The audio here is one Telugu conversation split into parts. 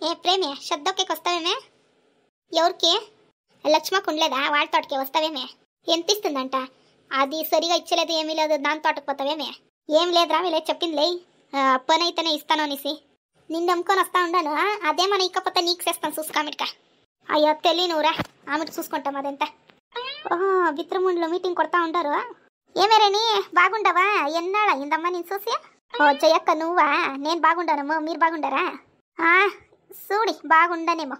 ఏ ప్రేమే శబ్దోకే వస్తావేమే? ఎవరికి? లక్ష్మకు ఉండలేదా? వాళ్ళ తోటకే వస్తావేమే? ఎంత ఇస్తుందంట? అది సరిగా ఇచ్చలేదు, ఏమీ లేదు, దాని తోటకు పోతావేమే? ఏం లేదురా, వీళ్ళే చెప్పిందిలే, పని అయితేనే ఇస్తాను అనేసి. నిన్ను నమ్ముకొని వస్తా ఉండాను. అదేమన్నా ఇకపోతే నీకు చేస్తాను చూసుకోమిటిక. అయ్యో తెలియనురా, ఆమెకు చూసుకుంటాం అదంతా. ఓహో, విత్రముండ్లో మీటింగ్ కొడతా ఉంటారు. ఏమేరేని బాగుండవా? ఎన్నాళ్ళ ఇందమ్మా నేను చూసి. ఓ జయక్క నువ్వా? నేను బాగుండానమ్మో, మీరు బాగుండారా? సూడి బాగుండనేమో.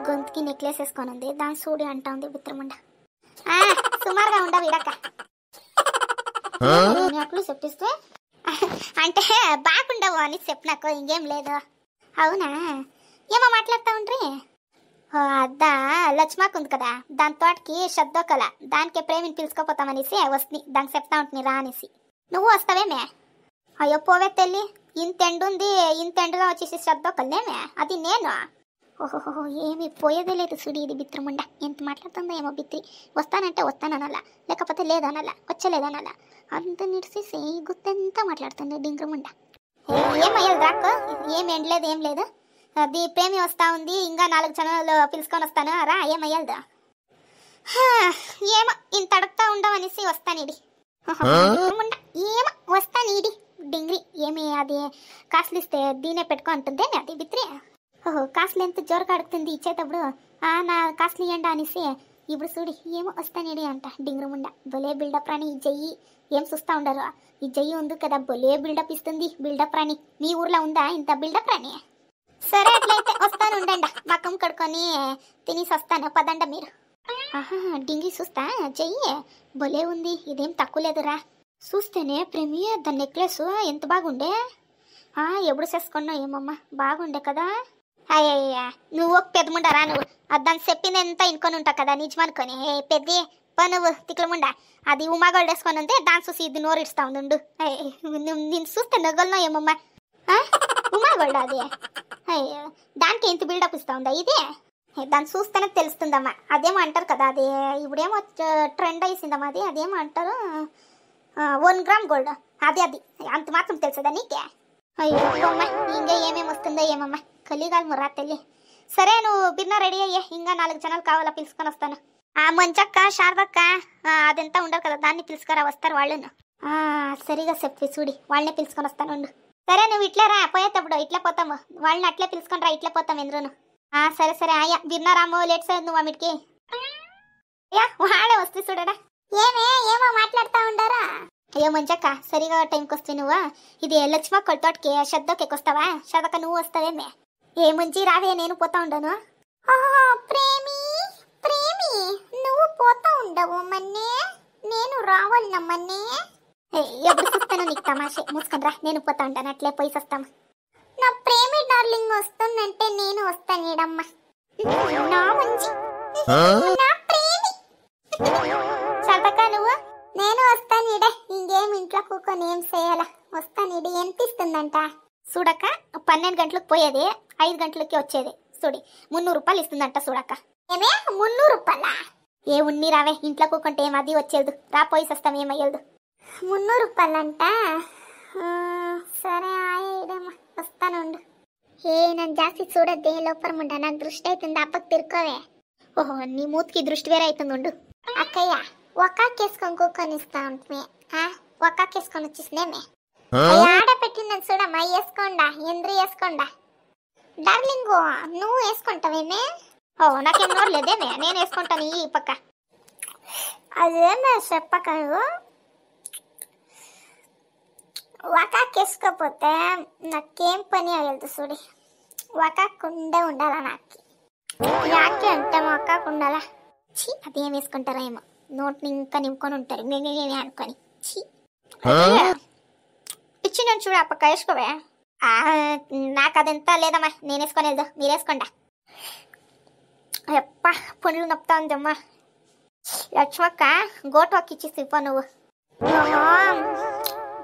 గొంతుకి నెక్లెస్ వేసుకొని ఉంది, దాని సూడి అంటా ఉంది విత్రముండ. సుమారుగా ఉండవు ఇడక్క అట్లు చెప్పిస్తే. అంటే బాగుండవు అని చెప్పినాకు, ఇంకేం లేదు. అవునా? ఏమో మాట్లాడుతూ ఉండ్రి. అద్దా లక్ష్మకు ఉంది కదా, దాని తోటకి శబ్దోకల, దానికే ప్రేమిని పిలుచుకోపోతామనేసి వస్తుంది, దానికి చెప్తా ఉంటుంది రా అనేసి. నువ్వు వస్తావేమే? అయ్యో పోవే తెల్లి, ఇంత ఎండుంది, ఇంత ఎండుగా వచ్చేసి శబ్దోకల్నేమే, అది నేను. ఓహోహో, ఏమి పోయేదే లేదు సుడి, ఇది బిత్రముండ ఎంత మాట్లాడుతుందో ఏమో. బిత్రి వస్తానంటే వస్తాననలా, లేకపోతే లేదనలా, వచ్చలేదనలా, అంత నిడిసేసి గుత్తంతా మాట్లాడుతుంది డింగ్రముండ. ఏమయ్యేది రాకు, ఏం ఎండలేదు, ఏం లేదు. అది ప్రేమి వస్తా ఉంది, ఇంకా 4 జనాలు పిలుచుకొని వస్తాను రా, ఏమయ్యేదా? ఏమో ఇంత అడుగుతా ఉండవనేసి వస్తానిడి. ఏమో వస్తానిడి డింగ్రీ. ఏమి అది కాసులు ఇస్తే దీనే పెట్టుకో అంటుంది అది బిత్రి. ఓహో, కాసులు ఎంత జోరుగా అడుగుతుంది ఇచ్చేటప్పుడు. నా కాసులు ఇవ్వండి అనేసి. ఇప్పుడు చూడి ఏమో వస్తానిడి అంట డింగ్రముండ. భలే బిల్డప్ రాని ఈ జయ్యి, ఏం చూస్తా ఉండరు. ఈ జయ్యి ఉంది కదా, భలే బిల్డప్ ఇస్తుంది. బిల్డప్ రాని మీ ఊర్లో ఉందా ఇంత బిల్డప్ రాని? సరే అట్లయితే వస్తాను ఉండండి, మకం కడుకొని తినేసి వస్తాను, పదండ మీరు. డింగి చూస్తా చెయ్యి, భలే ఉంది, ఇదేం తక్కువ లేదురా. చూస్తేనే ప్రేమి దాని నెక్లెస్ ఎంత బాగుండే. ఎప్పుడు చేసుకున్నావు ఏమమ్మా, బాగుండే కదా. అయ్యయ్యా నువ్వు ఒక పెద్దముండరా, నువ్వు దాన్ని చెప్పింది ఎంత ఇనుకొని ఉంటావు కదా నిజమనుకొని. పెద్ద నువ్వు తిక్కలముండ, అది ఉమాగోల్డ్ వేసుకొని ఉంటే దాన్ని చూసి ఇది నోరు ఇడుస్తా ఉండు. నేను చూస్తే నగలను ఏమమ్మా. ఉమాగోల్డ్ అది? అయ్యో, దానికి ఎంత బిల్డప్ ఇస్తా ఉందా ఇది? దాన్ని చూస్తేనే తెలుస్తుందమ్మా. అదేమో అంటారు కదా, అది ఇప్పుడేమో ట్రెండ్ అయ్యిందమ్మా, అదేమో అంటారు 1 గ్రామ్ గోల్డ్, అది అంత మాత్రం తెలుసుదా నీకే? అయ్యో అమ్మా, ఇంకా ఏమేమి వస్తుందో ఏమమ్మా, కలిగాలి మురా తెలి. సరే నువ్వు బిన్నా రెడీ అయ్యే, ఇంకా 4 జనాలు కావాలా, పిలుచుకొని వస్తాను. మంచక్క శారదక్క అదంతా ఉండరు కదా, దాన్ని పిలుచుకురా, వస్తారు వాళ్ళను. సరిగా చెప్పి చూడి, వాళ్ళనే పిలుచుకొని వస్తాను ఉండు. సరే నువ్వు ఇట్లే రా, పోయేటప్పుడు ఇట్లా పోతాము, వాళ్ళని అట్లే పిలుచుకొని రా, ఇట్లా పోతాం ఎందును. సరే సరే అయ్యా విన్నారామో, లేట్ సార్ నువ్వు అన్నిటికి. అయ్యా వాళ్ళే వస్తే చూడరా. ఏమో మాట్లాడుతూ ఉండరా? అయ్యో మంచక్క సరిగా టైంకి వస్తే నువ్వు. ఇది లక్ష్మ కొలతోటికి శబ్దోకి వస్తావా? శబ్దక నువ్వు వస్తావేమే? ఏ మంచి రావే, నేను పోతా ఉండను. ప్రేమి ప్రేమి నువ్వు పోతా ఉండవు మన్నే, నేను రావాలమ్మన్నే. ఎప్పుడు చూస్తాను నీకు తమాషే, మూసుకొని రా, నేను పోతా ఉంటాను, అట్లే పోయి వస్తాము. నా ప్రేమి డార్లింగ్ వస్తుందంటే నేను వస్తానేడమ్మా. నా మంచి నా ప్రేమి సరదక్క నువ్వు. నేను వస్తానిడే, ఇంకేం ఇంట్లో కూకొని ఏం చేయాలా, వస్తానిడి. ఎంత ఇస్తుందంట చూడక్క? 12 గంటలకు పోయేది, 5 గంటలకి వచ్చేది. చూడి 300 రూపాయలు ఇస్తుందంట చూడక్క. ఏమే 300 రూపాయలా? ఏ ఉన్ని రావే, ఇంట్లో కూకుంటే ఏం అది వచ్చేది రా, పోయి వస్తాం, ఏమయ్యేది. 300 రూపాయలంట. సరే ఆయమ్మా వస్తానుండు. నన్ను జాస్తి చూడద్దే, లోపరముండ నాకు దృష్టి అవుతుంది, అప్పకి తిరుకోవే. ఓహో నీ మూతికి దృష్టి వేరే అవుతుంది ఉండు. అక్కయ్య ఒక్కాకేసుకొని కూకొని ఇస్తా ఉంటుంది, ఒక్కాకేసుకొని వచ్చేసినేమే. ఆడ పెట్టిందని చూడమ్మా, వేసుకోండా ఎంద్రీ వేసుకోండా. డార్లింగ్ నువ్వు వేసుకుంటావేమే? నాకేం నోర్లేదేమే, నేను వేసుకుంటాను ఈ పక్క. అదేమే చెప్పక ఒక్కాకేసుకోపోతే నాకేం పని అయ్యదు చూడి, ఒక్కాకుండే ఉండాలా నాకు. యాకే అంటే ఒక్కాకు ఉండాలా? చీ అదేం వేసుకుంటారా ఏమో, నోట్ని ఇంకా నింపుకొని ఉంటారు అనుకొని. చీ పిచ్చి నేను చూడ, పక్క వేసుకోవే. నాకు అదంతా లేదమ్మా, నేను వేసుకొని వెళ్దా, మీరు వేసుకోండా. అప్ప పండ్లు నొప్పుతా ఉందమ్మా. లక్ష్మక్క గోటు ఇచ్చేసి పో నువ్వు.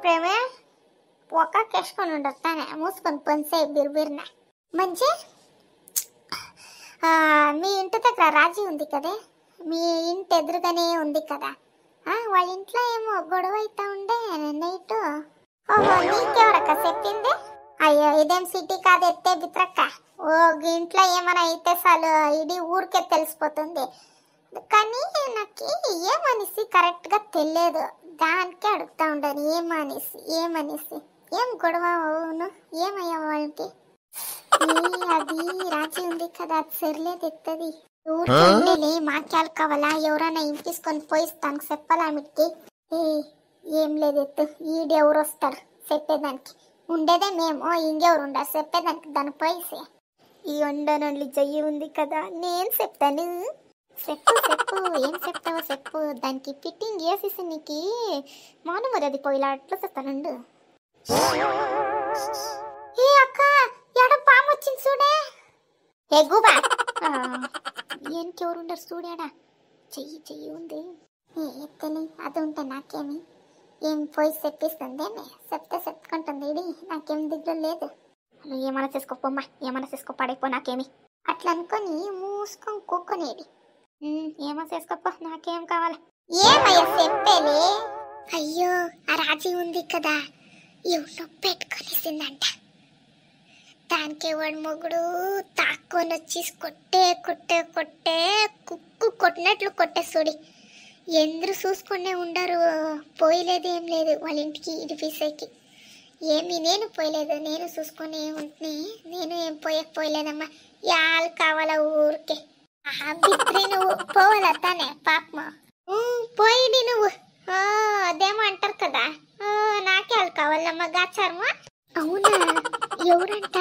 ప్రేమే ఒక్కేసుకొని ఉండొస్తానే, మూసుకొని పనిసే బిర్బిర్న. మంచి మీ ఇంటి దగ్గర రాజీ ఉంది కదే, మీ ఇంటి ఎదురుగానే ఉంది కదా, వాళ్ళ ఇంట్లో ఏమో గొడవ అవుతా ఉండే నైట్. ఓహో నీకెవరక్క చెప్పింది? అయ్యో ఇదేం సిటీ కాదు ఎత్తే బిత్రక్క. ఓ ఇంట్లో ఏమైనా అయితే చాలు ఇది ఊరికే తెలిసిపోతుంది. కానీ నాకు ఏమనేసి కరెక్ట్గా తెలియదు, దానికే అడుగుతా ఉండను. ఏమనేసి ఏం గొడవ అవును, ఏమయ్యా వాళ్ళకి? అది రాజీ ఉంది కదా, అది సరిలేదు ఎత్తది. ఊరికే మాక్యాలు కావాలా, ఎవరైనా ఇంటిసుకొని పోయిస్తాను చెప్పాలా ఆమెకి? ఏం లేదు ఎత్తు, ఈడెవరు వస్తారు చెప్పేదానికి? ఉండేదే మేము, ఇంకెవరు ఉండరు చెప్పేదానికి? దాని పోయిసి ఈ ఉండనండి జయ్యి ఉంది కదా, నేను చెప్తాను. చెప్పు ఏం చెప్తావో చెప్పు. దానికి ఫిట్టింగ్ వేసేసి నీకు మాను మరి అది పోయిలా అట్లా చెప్తానండు. ఏ అక్క ఎడ పాము వచ్చింది చూడే. ఏ గూబా ఏంకెవరుండరు చూడాడా, చెయ్యి ఉంది. ఎత్తని అది ఉంటే నాకేమి ఏం పోయి చెప్పిస్తుందేమే, చెప్తే చెప్పుకుంటుంది ఇది, నాకేం దిగులు లేదు. నువ్వు ఏమైనా చేసుకోమ్మా, ఏమైనా చేసుకో, పడైపో నాకేమి. అట్లా అనుకొని మూసుకొని కూక్కునేది. ఏమో చేసుకోపో, నాకేం కావాలి? ఏమయ్యా చెప్పేది? అయ్యో ఆ రాజీ ఉంది కదా, ఎవరిలో పెట్టుకొనిసిందంట. దానికి వాడు మొగుడు తాక్కొని వచ్చి కొట్టే కుక్కు కొట్టినట్లు కొట్టేస్తుడి. ఎందరు చూసుకునే ఉండరు, పోయలేదు ఏం లేదు వాళ్ళ ఇంటికి ఇది పీసైకి. ఏమి నేను పోయలేదు, నేను చూసుకొని ఉంటుని, నేను ఏం పోయలేదమ్మా. యాళ్ళు కావాలా ఊరికే? బిత్రి నువ్వు పోవాలా తానే పాపమా? పోయిడి నువ్వు. అదేమో అంటారు కదా, నాకే వాళ్ళు కావాలమ్మా గాచారమా. అవునా, ఎవరంట?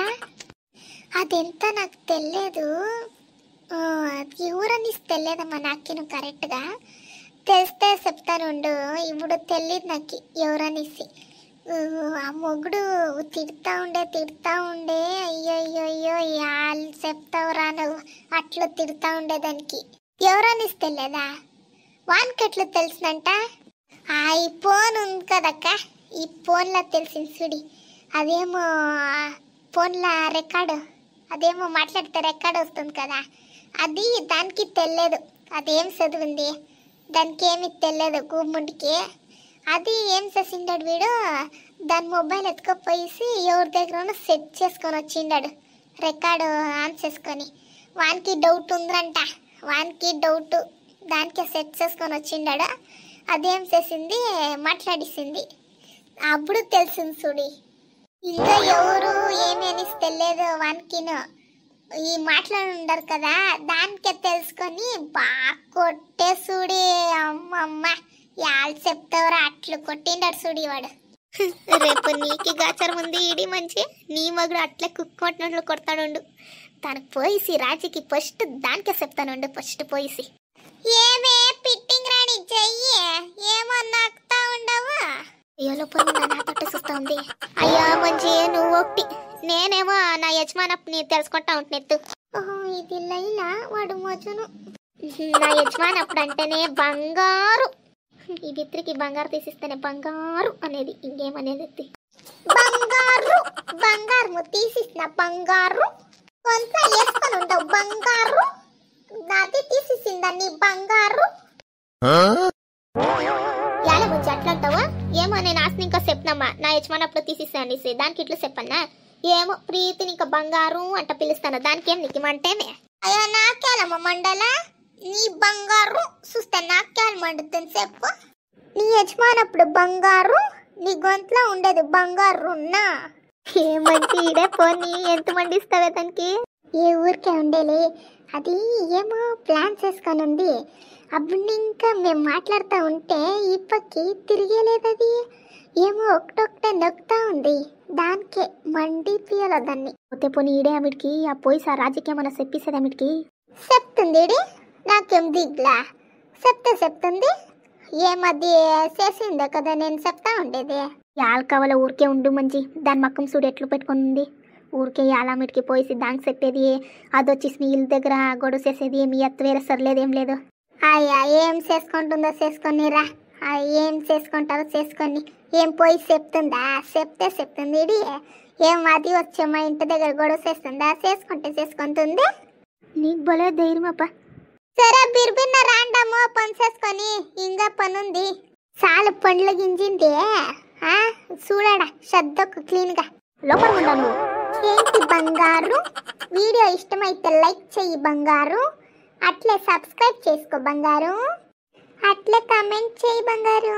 అదెంత నాకు తెలియదు, ఎవరని తెలియదమ్మా నాకేను కరెక్ట్గా. తెలిస్తే చెప్తానుండు, ఇప్పుడు తెలియదు నాకు ఎవరనేసి. ఆ మొగుడు తిడతా ఉండే అయ్యో యాళ్ళు చెప్తావురా నువ్వు, అట్లా తిడతా ఉండేదానికి. ఎవరనేసి తెలియదా? వానికి ఎట్లా తెలిసిందంట? ఈ ఫోన్ ఉంది కదక్క, ఈ ఫోన్లో తెలిసింది చూడి. అదేమో ఫోన్లో రికార్డు, అదేమో మాట్లాడితే రికార్డు వస్తుంది కదా, అది దానికి తెలియదు. అదేం చదివింది దానికి ఏమి తెలియదు గుమ్ముడికి. అది ఏం చేసిండాడు వీడు, దాని మొబైల్ ఎత్తుకపోయేసి ఎవరి దగ్గర సెట్ చేసుకొని వచ్చిండాడు, రికార్డు ఆన్ చేసుకొని. వానికి డౌట్ ఉందంట, దానికే సెట్ చేసుకొని వచ్చిండాడు. అదేం చేసింది, మాట్లాడిసింది. అప్పుడు తెలిసింది చూడి. ఇంకా ఎవరు ఏమి అనేసి తెలియదు వానికిను. ఈ మాట్లాడి ఉండరు కదా, దానికే తెలుసుకొని బాగా కొట్టే చూడి. అమ్మమ్మ యాళ్ళు చెప్తావరా, అట్లు కొట్టిండాడు చూడి వాడు. రేపు నీకు గాచారం ఉంది ఇడి మంచి, నీ మగుడు అట్లే కుక్కొట్టినట్లు కొడతాడు. తనకు పోయిసి రాజీకి ఫస్ట్ దానికే చెప్తానుండు, ఫస్ట్ పోయిసి. ఏమే పిట్టింగ్ రాణి చెయ్యి, ఏమో నాకుతా ఉండవు. అయ్యోలో పోయి నాతోటే చూస్తా ఉంది. అయ్యో మంచి నువ్వు ఒకటి, నేనేమో నా యజమాని తెలుసుకుంటా ఉంటున్నెత్తు. ఇది లైలా, వాడు మోజును. నా యజమాని అప్పుడు అంటేనే బంగారు, ఈ బిత్రికి బంగారు తీసిస్తేనే బంగారు అనేది, ఇంకేమనేది బంగారు తీసిస్తున్న బంగారు కొంత వేసుకొని ఉండవు బంగారు, నాది తీసిసిందని బంగారు. ఎలా వచ్చి అట్లా అంటావా? ఏమో నేను ఆస్తి ఇంకా చెప్పినమ్మా, నా యజమాని అప్పుడు తీసిస్తా అనేసి, దానికి ఇట్లా చెప్పన్నా? ఏమో ప్రీతిని ఇంకా బంగారు అంట పిలుస్తాను, దానికి ఏం నిజమంటేనే. అయ్యో నాకేలమ్మ మండల, నీ బంగారు చూస్తే నాకేళ మండుతుంది చెప్పు. నీ యజమానప్పుడు బంగారు, నీ గొంతులో ఉండేది బంగారున్నా. ఏమంటే ఇడే పోనీ ఎంత మండిస్తావే దానికి? ఏ ఊరికే ఉండేలే, అది ఏమో ప్లాన్ చేసుకొని ఉంది. అప్పుడు ఇంకా మేము మాట్లాడుతూ ఉంటే ఇప్పటికి తిరిగేలేదు. అది ఏమో ఒకటొకటే నొక్కుతా ఉంది, దానికే మండి తీయాల దాన్ని. పోతే పోనీ ఈడే ఆమెడికి ఆ పోయి సార్ రాజకీయమన్నా చెప్పేసేది ఆమెడికి. చెప్తుంది ఇడి, నాకేం దిగ్లా చెప్తుంది. ఏమది చేసిందే కదా నేను చెప్తా ఉండేది. యాళ్ళు కావాల ఊరికే ఉండు మంచి, దాని మక్కం చూడు ఎట్లు పెట్టుకుని ఉంది. ఊరికే యాలమిటికి పోయి దానికి చెప్పేది, అది వచ్చేసి నీ ఇల్లు దగ్గర గొడవ చేసేది, మీ అత్త వేరే సరిలేదేం లేదు. అయ్యా ఏం చేసుకుంటుందో చేసుకొనిరా, ఏం చేసుకుంటారో చేసుకొని. ఏం పోయి చెప్తుందా? చెప్తుంది ఇడి. ఏం అది వచ్చే మా ఇంటి దగ్గర గొడవ చేస్తుందా? చేసుకుంటుంది. నీకు భలే ధైర్యమప్ప. సరే బిర్బిన్న రాండమ్మో పని చేసుకొని, ఇంకా పనుంది. చాలు పండ్ల గింజింది చూడడా శ్రద్ధకు క్లీన్గా. లోపల ఉండా నువ్వు. ఏంటి బంగారు, వీడియో ఇష్టమైతే లైక్ చెయ్యి బంగారు, అట్లే సబ్స్క్రైబ్ చేసుకో బంగారు, అట్లే కామెంట్ చెయ్యి బంగారు.